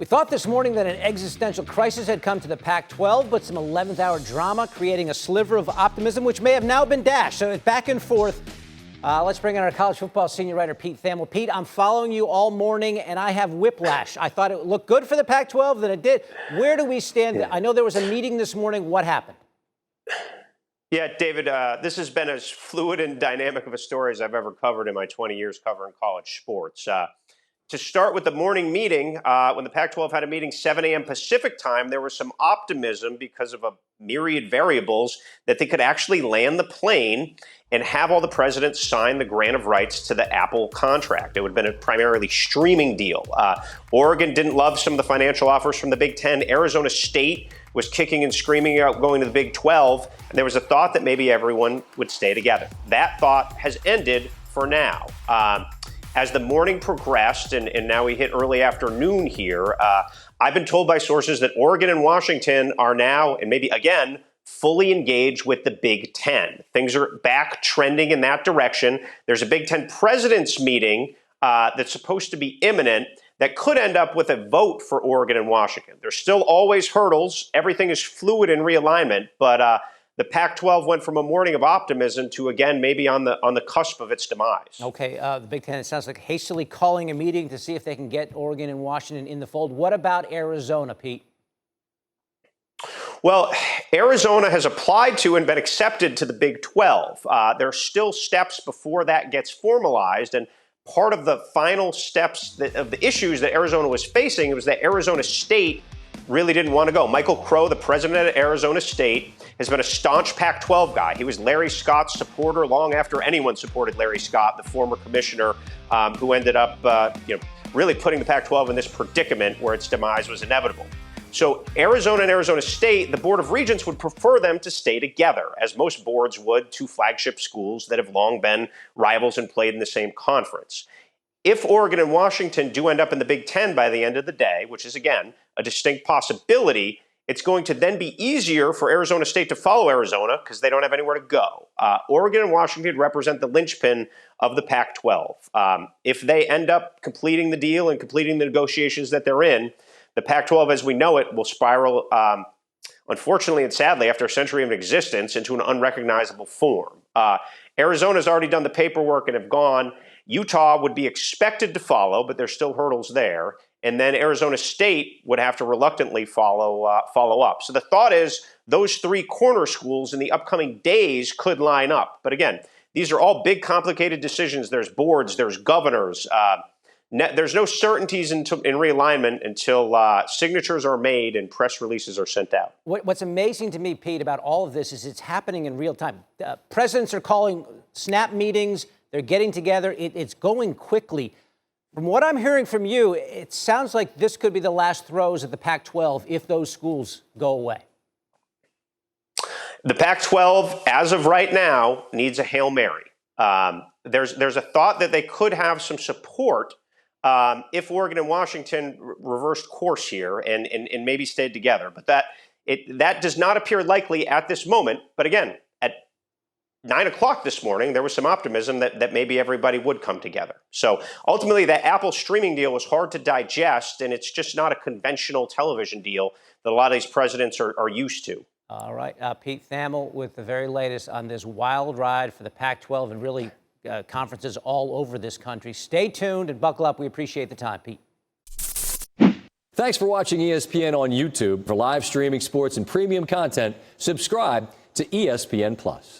We thought this morning that an existential crisis had come to the Pac-12, but some 11th hour drama creating a sliver of optimism, which may have now been dashed. So it's back and forth. Let's bring in our college football senior writer, Pete Thamel. Pete, I'm following you all morning, and I have whiplash. I thought it looked good for the Pac-12, then it did. Where do we stand? I know there was a meeting this morning. What happened? Yeah, David, this has been as fluid and dynamic of a story as I've ever covered in my 20 years covering college sports. To start with the morning meeting, when the Pac-12 had a meeting 7 a.m. Pacific time, there was some optimism because of a myriad variables that they could actually land the plane and have all the presidents sign the grant of rights to the Apple contract. It would have been a primarily streaming deal. Oregon didn't love some of the financial offers from the Big Ten. Arizona State was kicking and screaming about going to the Big 12, and there was a thought that maybe everyone would stay together. That thought has ended for now. As the morning progressed, and now we hit early afternoon here, I've been told by sources that Oregon and Washington are now, and maybe again, fully engaged with the Big Ten. Things are back trending in that direction. There's a Big Ten president's meeting that's supposed to be imminent that could end up with a vote for Oregon and Washington. There's still always hurdles. Everything is fluid in realignment, but the Pac-12 went from a morning of optimism to, again, maybe on the cusp of its demise. Okay, the Big Ten, it sounds like hastily calling a meeting to see if they can get Oregon and Washington in the fold. What about Arizona, Pete? Well, Arizona has applied to and been accepted to the Big 12. There are still steps before that gets formalized, and part of the final steps of the issues that Arizona was facing was that Arizona State really didn't want to go. Michael Crow, the president of Arizona State, has been a staunch Pac-12 guy. He was Larry Scott's supporter long after anyone supported Larry Scott, the former commissioner, who ended up really putting the Pac-12 in this predicament where its demise was inevitable. So Arizona and Arizona State, the Board of Regents would prefer them to stay together, as most boards would, two flagship schools that have long been rivals and played in the same conference. If Oregon and Washington do end up in the Big Ten by the end of the day, which is, again, a distinct possibility, it's going to then be easier for Arizona State to follow Arizona because they don't have anywhere to go. Oregon and Washington represent the linchpin of the Pac-12. If they end up completing the deal and completing the negotiations that they're in, the Pac-12 as we know it will spiral, unfortunately and sadly, after a century of existence, into an unrecognizable form. Arizona's already done the paperwork and have gone. Utah would be expected to follow, but there's still hurdles there. And then Arizona State would have to reluctantly follow up. So the thought is those three corner schools in the upcoming days could line up. But again, these are all big, complicated decisions. There's boards, there's governors. There's no certainties in realignment until signatures are made and press releases are sent out. What's amazing to me, Pete, about all of this is it's happening in real time. Presidents are calling snap meetings. They're getting together. It's going quickly. From what I'm hearing from you, it sounds like this could be the last throes of the Pac-12 if those schools go away. The Pac-12, as of right now, needs a Hail Mary. There's a thought that they could have some support if Oregon and Washington reversed course here and maybe stayed together. But that does not appear likely at this moment. But again, at 9 o'clock this morning, there was some optimism that maybe everybody would come together. So ultimately, that Apple streaming deal was hard to digest, and it's just not a conventional television deal that a lot of these presidents are used to. All right. Pete Thamel with the very latest on this wild ride for the Pac-12 and really conferences all over this country. Stay tuned and buckle up. We appreciate the time, Pete. Thanks for watching ESPN on YouTube. For live streaming sports and premium content, subscribe to ESPN+.